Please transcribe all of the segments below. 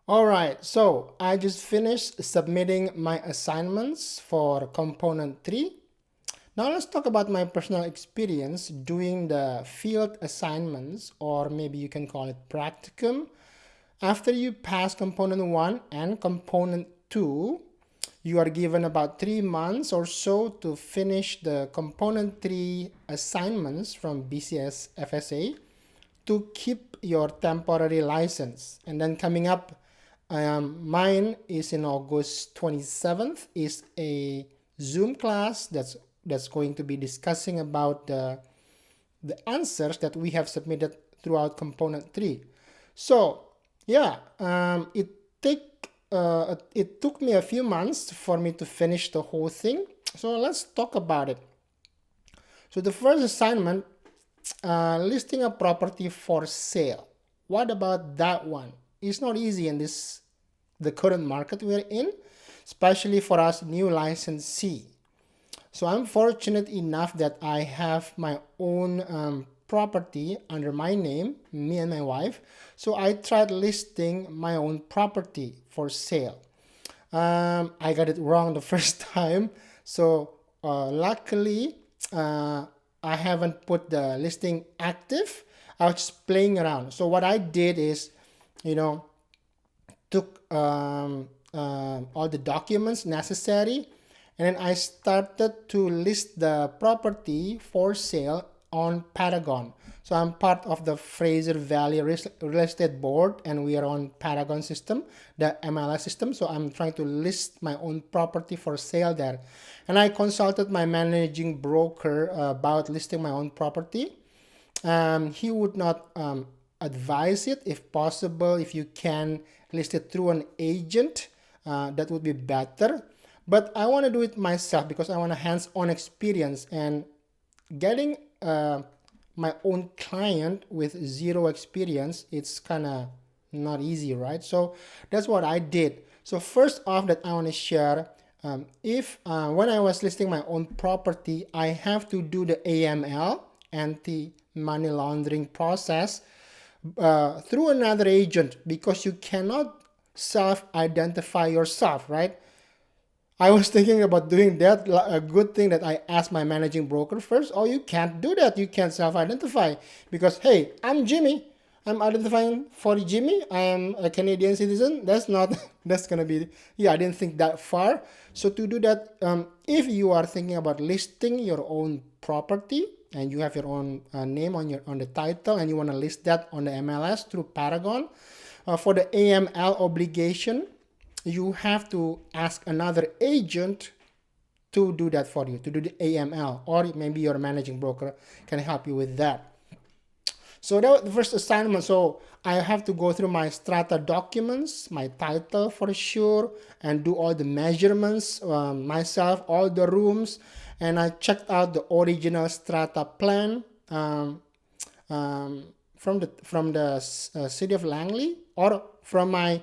All right, so I just finished submitting my assignments for component 3. Now let's talk about my personal experience doing the field assignments, or maybe you can call it practicum. After you pass component 1 and component 2, you are given about 3 months or so to finish the component 3 assignments from BCFSA to keep your temporary license. And then coming up, mine is in August 27th, is a Zoom class that's going to be discussing about the answers that we have submitted throughout component 3. So yeah, it took me a few months for me to finish the whole thing. So let's talk about it. So the first assignment, listing a property for sale. What about that one? It's not easy in the current market we're in, especially for us new licensee. So I'm fortunate enough that I have my own property under my name, me and my wife. So I tried listing my own property for sale. I got it wrong the first time. So luckily, I haven't put the listing active. I was just playing around. So what I did is, took all the documents necessary, and then I started to list the property for sale on Paragon. So I'm part of the Fraser Valley Real Estate Board, and we are on Paragon system, the MLS system. So I'm trying to list my own property for sale there. And I consulted my managing broker about listing my own property. He would not advise it. If possible, if you can list it through an agent, that would be better. But I want to do it myself because I want a hands-on experience, and getting my own client with zero experience, it's kind of not easy, right? So that's what I did. So first off, that I want to share, when I was listing my own property, I have to do the AML, anti-money laundering process, through another agent, because you cannot self-identify yourself, right? I was thinking about doing that. A good thing that I asked my managing broker first. Oh, you can't do that. You can't self-identify because, hey, I'm Jimmy. I'm identifying for Jimmy. I am a Canadian citizen. That's not, that's going to be, yeah, I didn't think that far. So to do that, if you are thinking about listing your own property and you have your own name on the title and you want to list that on the MLS through Paragon, for the AML obligation, you have to ask another agent to do that for you, to do the AML, or maybe your managing broker can help you with that. So that was the first assignment. So I have to go through my strata documents, my title for sure, and do all the measurements myself, all the rooms, and I checked out the original strata plan from the city of Langley, or from my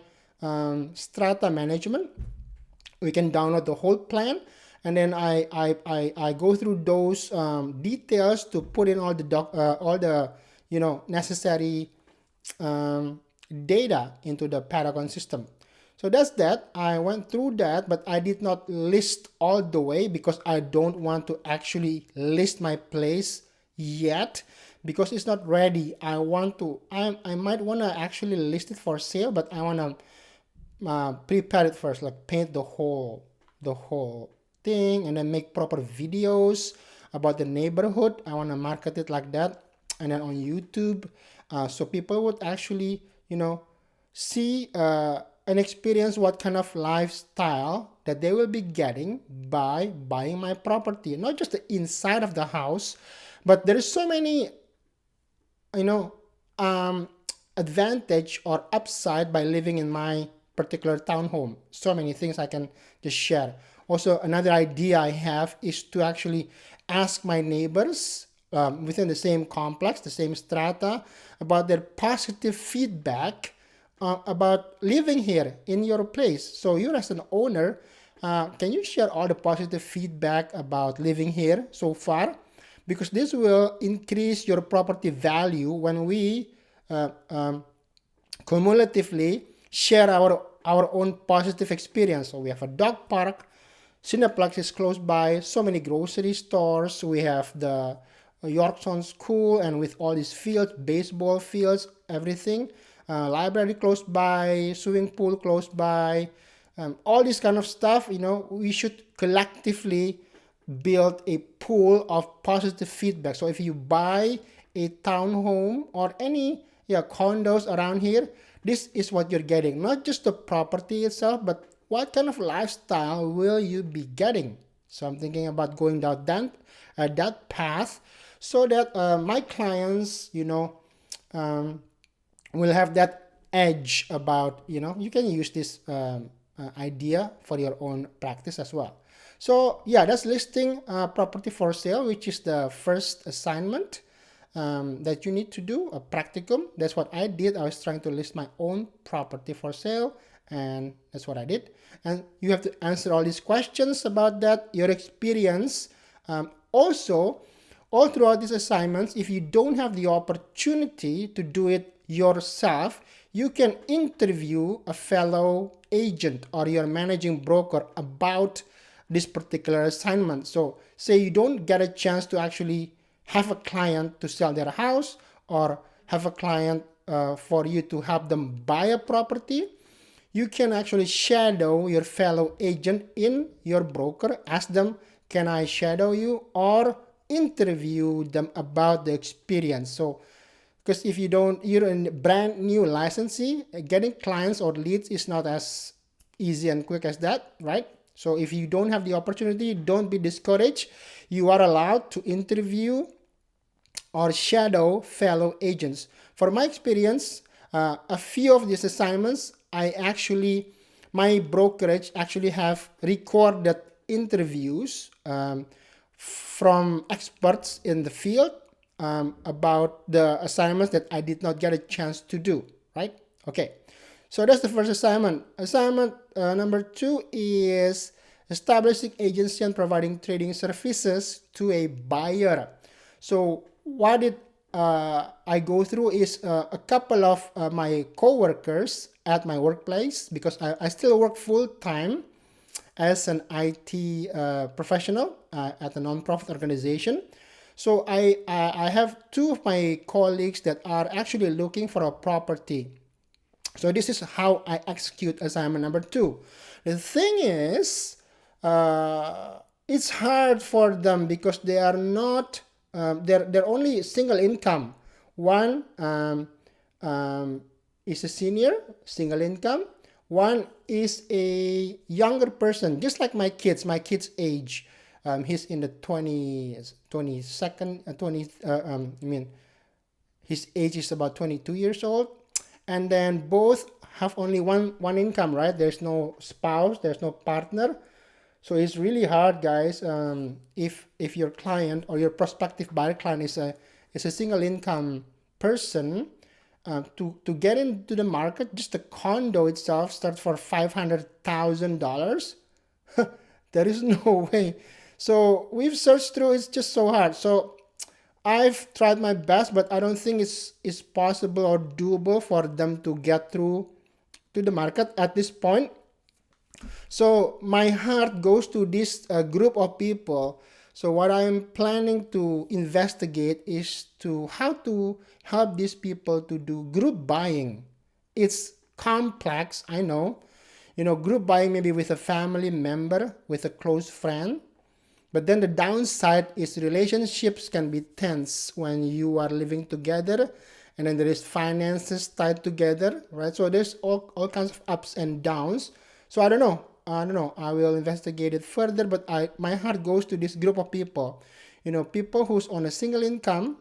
strata management. We can download the whole plan, and then I go through those details to put in all the necessary data into the Paragon system. So that's that. I went through that, but I did not list all the way because I don't want to actually list my place yet, because it's not ready. I might want to actually list it for sale, but I want to prepare it first, like paint the whole thing, and then make proper videos about the neighborhood. I want to market it like that, and then on YouTube, so people would actually see and experience what kind of lifestyle that they will be getting by buying my property. Not just the inside of the house, but there is so many advantage or upside by living in my particular townhome. So many things I can just share. Also, another idea I have is to actually ask my neighbors within the same complex, the same strata, about their positive feedback about living here in your place. So you as an owner, can you share all the positive feedback about living here so far? Because this will increase your property value when we cumulatively share our own positive experience. So we have a dog park, Cineplex is close by, so many grocery stores. We have the Yorkson School, and with all these fields, baseball fields, everything. Library close by, swimming pool close by, all this kind of stuff. We should collectively build a pool of positive feedback. So if you buy a townhome or any condos around here, this is what you're getting. Not just the property itself, but what kind of lifestyle will you be getting? So I'm thinking about going down that path, so that my clients, will have that edge about, you can use this idea for your own practice as well. So yeah, that's listing property for sale, which is the first assignment that you need to do, a practicum. That's what I did. I was trying to list my own property for sale, and that's what I did. And you have to answer all these questions about that, your experience. Also, all throughout these assignments, if you don't have the opportunity to do it yourself, you can interview a fellow agent or your managing broker about this particular assignment. So say you don't get a chance to actually have a client to sell their house, or have a client for you to help them buy a property, you can actually shadow your fellow agent in your broker. Ask them, can I shadow you? Or interview them about the experience. So because if you're a brand new licensee, getting clients or leads is not as easy and quick as that, right? So if you don't have the opportunity, don't be discouraged. You are allowed to interview or shadow fellow agents. For my experience, a few of these assignments, my brokerage actually have recorded interviews from experts in the field about the assignments that I did not get a chance to do, right? Okay, so that's the first assignment. Assignment number 2 is establishing agency and providing trading services to a buyer. So what did I go through is a couple of my co-workers at my workplace, because I still work full-time as an IT professional at a nonprofit organization. So I have 2 of my colleagues that are actually looking for a property. So this is how I execute assignment number 2. The thing is, it's hard for them because they are not, they're only single income. One is a senior, single income. One is a younger person, just like my kid's age. He's in the 22nd, his age is about 22 years old. And then both have only one income, right? There's no spouse, there's no partner. So it's really hard, guys. If your client or your prospective buyer client is a single income person, to get into the market, just the condo itself starts for $500,000. There is no way. So we've searched through, it's just so hard. So I've tried my best, but I don't think it's possible or doable for them to get through to the market at this point. So my heart goes to this group of people. So what I'm planning to investigate is how to help these people to do group buying. It's complex, I know. Group buying maybe with a family member, with a close friend. But then the downside is relationships can be tense when you are living together, and then there is finances tied together, right? So there's all kinds of ups and downs. So I don't know. I will investigate it further, but my heart goes to this group of people. People who's on a single income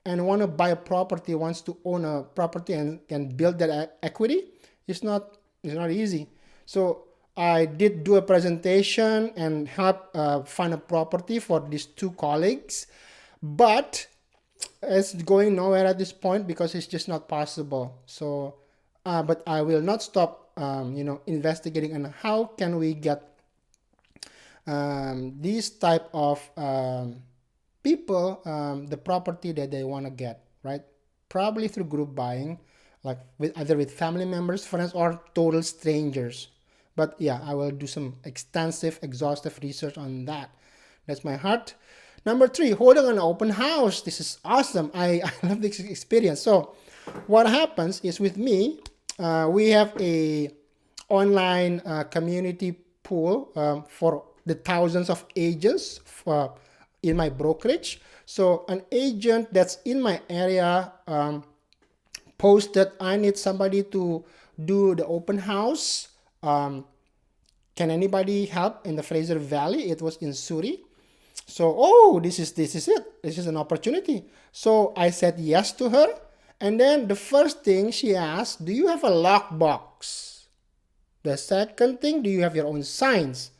and want to buy a property, wants to own a property and build that equity. It's not easy. So I did do a presentation and help find a property for these 2 colleagues, but it's going nowhere at this point because it's just not possible. So, but I will not stop, investigating on how can we get these type of people the property that they want to get, right? Probably through group buying. like with either with family members, friends, or total strangers. But yeah, I will do some extensive, exhaustive research on that. That's my heart. Number three, holding an open house. This is awesome. I love this experience. So, what happens is with me, we have a online community pool for the thousands of agents in my brokerage. So, an agent that's in my area posted, I need somebody to do the open house. Can anybody help in the Fraser Valley? It was in Surrey. So, oh, this is it. This is an opportunity. So I said yes to her. And then the first thing she asked, do you have a lockbox? The second thing, do you have your own signs?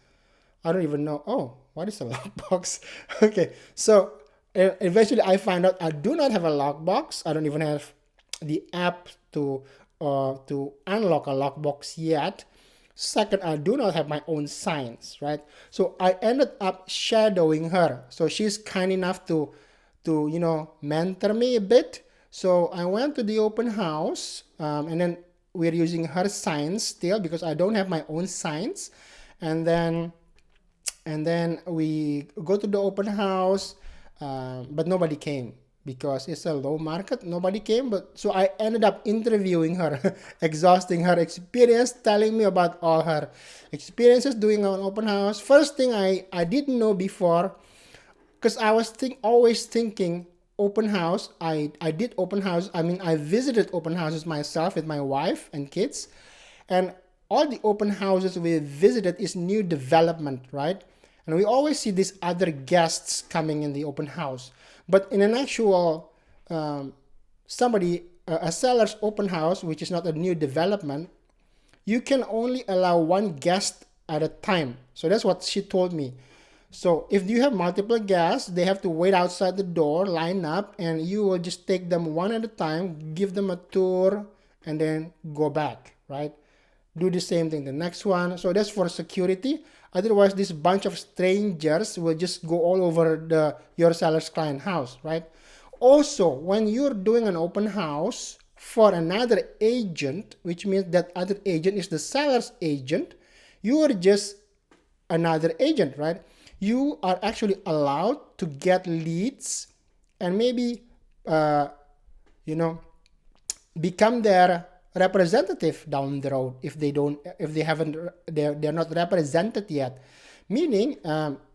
I don't even know. Oh, what is a lockbox? Okay, so eventually I find out I do not have a lockbox. I don't even have the app to unlock a lockbox yet. Second, I do not have my own signs, right? So I ended up shadowing her. So she's kind enough to mentor me a bit. So I went to the open house, and then we're using her signs still because I don't have my own signs. And then we go to the open house, but nobody came because it's a low market. Nobody came, but so I ended up interviewing her, exhausting her experience, telling me about all her experiences doing an open house. First thing I didn't know before, because I was always thinking open house. I did open house. I mean, I visited open houses myself with my wife and kids, and all the open houses we visited is new development, right? And we always see these other guests coming in the open house. But in an actual a seller's open house, which is not a new development, you can only allow one guest at a time. So that's what she told me. So if you have multiple guests, they have to wait outside the door, line up, and you will just take them one at a time, give them a tour, and then go back, right? Do the same thing, the next one. So that's for security. Otherwise, this bunch of strangers will just go all over your seller's client house, right? Also, when you're doing an open house for another agent, which means that other agent is the seller's agent, you are just another agent, right? You are actually allowed to get leads and maybe, become their representative down the road if they're not represented yet, meaning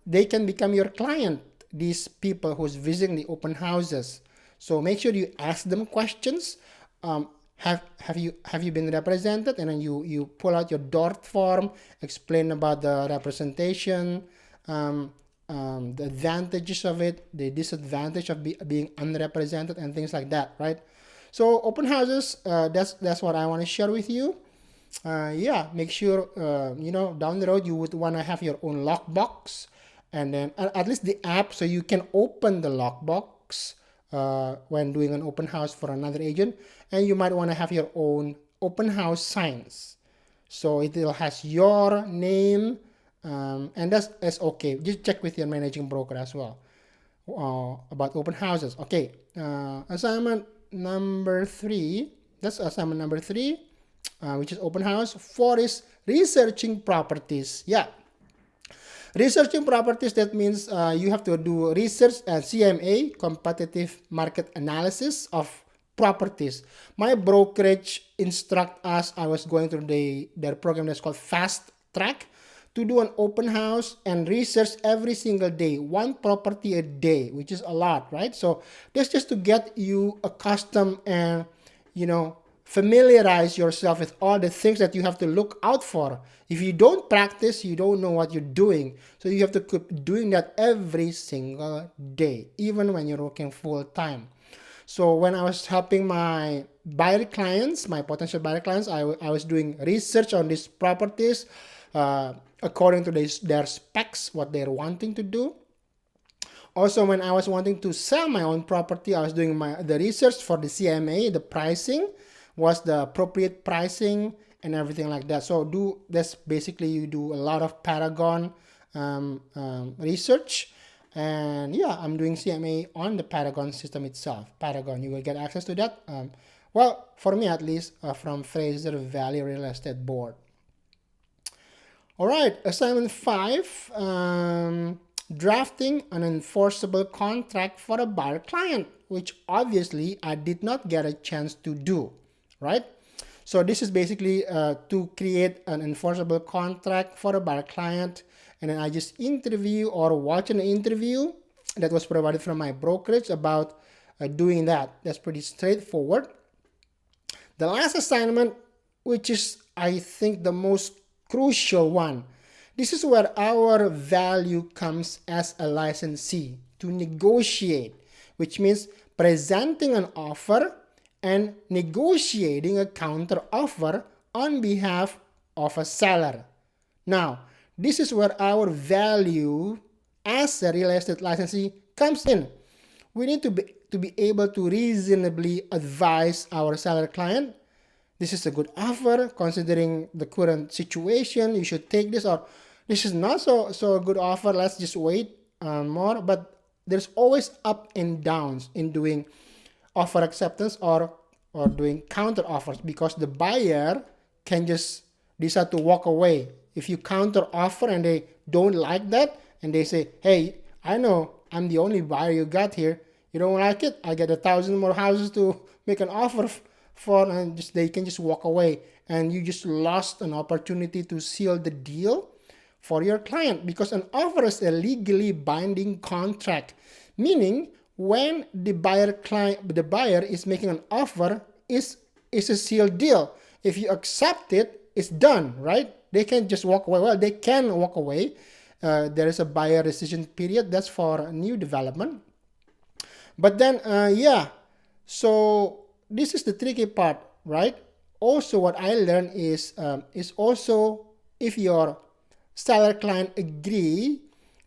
they can become your client, these people who's visiting the open houses. So make sure you ask them questions. Have you been represented? And then you pull out your DORT form, explain about the representation, the advantages of it, the disadvantage of being unrepresented, and things like that, right? So open houses, that's what I want to share with you. Make sure down the road you would want to have your own lockbox, and then at least the app so you can open the lockbox when doing an open house for another agent. And you might want to have your own open house signs, so it will has your name, and that's okay. Just check with your managing broker as well about open houses. Okay, assignment number 3. That's assignment number 3, which is open house. 4 is researching properties. Yeah, researching properties, that means you have to do research and CMA, competitive market analysis of properties. My brokerage instruct us, I was going through their program that's called Fast Track, to do an open house and research every single day, one property a day, which is a lot, right? So that's just to get you accustomed and familiarize yourself with all the things that you have to look out for. If you don't practice, you don't know what you're doing. So you have to keep doing that every single day, even when you're working full time. So when I was helping my buyer clients, my potential buyer clients, I was doing research on these properties according to their specs, what they're wanting to do. Also, when I was wanting to sell my own property, I was doing the research for the CMA, the pricing, was the appropriate pricing and everything like that. So that's basically, you do a lot of Paragon research. And yeah, I'm doing CMA on the Paragon system itself. Paragon, you will get access to that Well, for me at least, from Fraser Valley Real Estate Board. All right, assignment 5, drafting an enforceable contract for a buyer client, which obviously I did not get a chance to do, right? So this is basically to create an enforceable contract for a buyer client, and then I just interview or watch an interview that was provided from my brokerage about doing that. That's pretty straightforward. The last assignment, which is I think the most crucial one, this is where our value comes as a licensee, to negotiate, which means presenting an offer and negotiating a counter offer on behalf of a seller. Now, this is where our value as a real estate licensee comes in. We need to be able to reasonably advise our seller client. This is a good offer considering the current situation. You should take this, or this is not so a good offer. Let's just wait more. But there's always up and downs in doing offer acceptance or doing counter offers, because the buyer can just decide to walk away. If you counter offer and they don't like that and they say, hey, I know I'm the only buyer you got here. You don't like it? I get 1,000 more houses to make an offer for, and they can just walk away. And you just lost an opportunity to seal the deal for your client, because an offer is a legally binding contract, meaning when the buyer is making an offer, is a sealed deal. If you accept it, it's done, right? They can just walk away. Well, they can walk away. There is a buyer rescission period. That's for new development. But then, so this is the tricky part, right? Also, what I learned is also if your seller client agree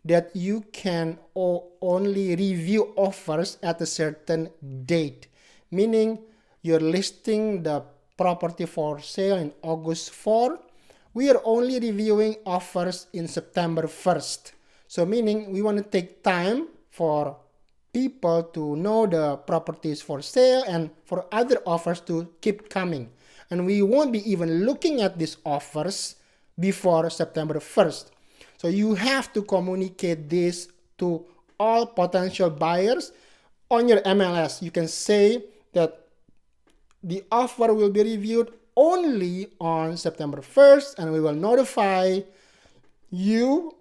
that you can only review offers at a certain date, meaning you're listing the property for sale in August 4. We are only reviewing offers in September 1st. So meaning we want to take time for people to know the properties for sale and for other offers to keep coming. And we won't be even looking at these offers before September 1st. So you have to communicate this to all potential buyers on your MLS. You can say that the offer will be reviewed only on September 1st, and we will notify you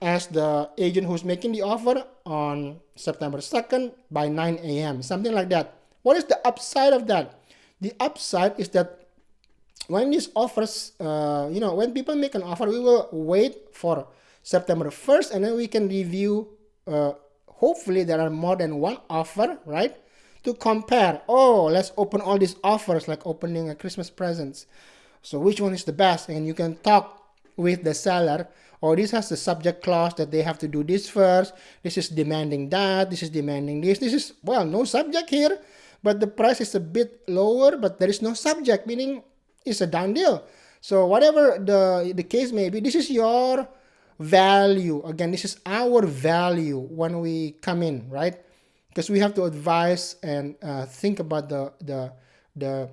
as the agent who's making the offer on September 2nd by 9 a.m., something like that. What is the upside of that? The upside is that when these offers, when people make an offer, we will wait for September 1st, and then we can review, hopefully there are more than one offer, right? To compare. Oh, let's open all these offers, like opening a Christmas presents. So which one is the best? And you can talk with the seller. Or this has the subject clause that they have to do this first. This is demanding that. This is demanding this. This is, well, no subject here, but the price is a bit lower, but there is no subject, meaning it's a done deal. So whatever the case may be, this is your value. Again, this is our value when we come in, right? Because we have to advise and think about the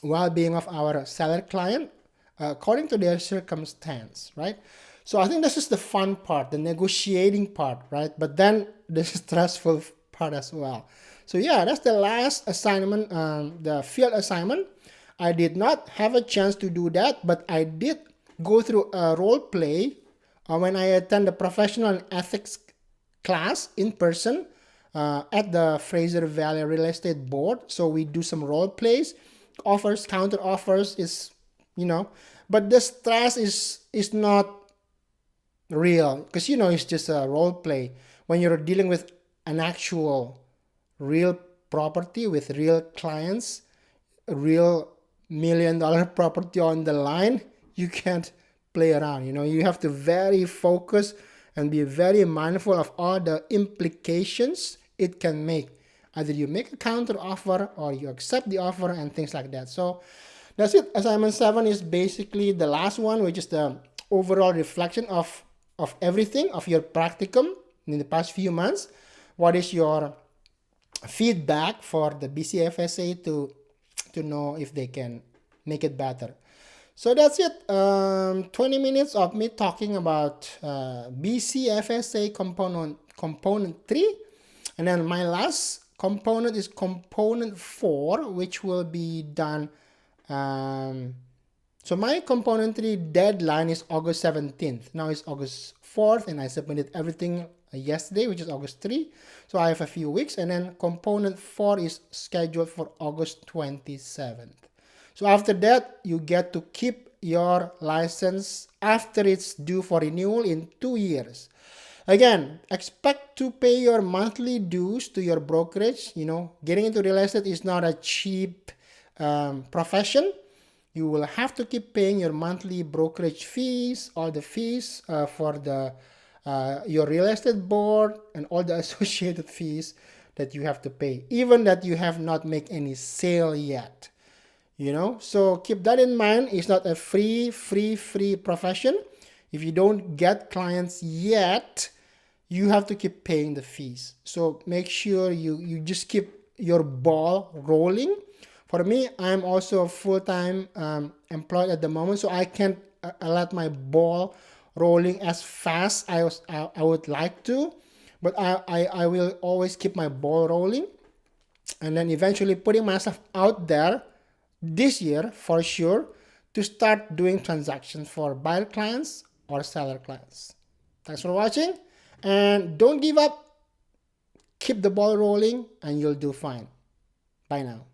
well-being of our seller client according to their circumstance, right? So I think this is the fun part, the negotiating part, right? But then the stressful part as well. So yeah, that's the last assignment, the field assignment. I did not have a chance to do that, but I did go through a role play when I attend the professional and ethics class in person at the Fraser Valley Real Estate Board. So we do some role plays, offers, counter offers is, but the stress is not real, because it's just a role play. When you're dealing with an actual real property with real clients, a real $1 million property on the line, you can't play around. You have to very focus and be very mindful of all the implications it can make. Either you make a counter offer or you accept the offer and things like that. So that's it. Assignment 7 is basically the last one, which is the overall reflection of everything, of your practicum in the past few months. What is your feedback for the BCFSA to know if they can make it better. So that's it. 20 minutes of me talking about BCFSA component 3. And then my last component is component 4, which will be done. So my component 3 deadline is August 17th. Now it's August 4th, and I submitted everything yesterday, which is August 3. So I have a few weeks. And then component 4 is scheduled for August 27th. So after that, you get to keep your license after it's due for renewal in 2 years. Again, expect to pay your monthly dues to your brokerage. You know, getting into real estate is not a cheap profession. You will have to keep paying your monthly brokerage fees, all the fees for the your real estate board, and all the associated fees that you have to pay, even that you have not made any sale yet. You know, so keep that in mind. It's not a free profession. If you don't get clients yet, you have to keep paying the fees. So make sure you just keep your ball rolling. For me, I'm also a full-time employed at the moment, so I can't let my ball rolling as fast as I would like to, but I will always keep my ball rolling, and then eventually putting myself out there this year for sure to start doing transactions for buyer clients or seller clients. Thanks for watching, and don't give up. Keep the ball rolling and you'll do fine. Bye now.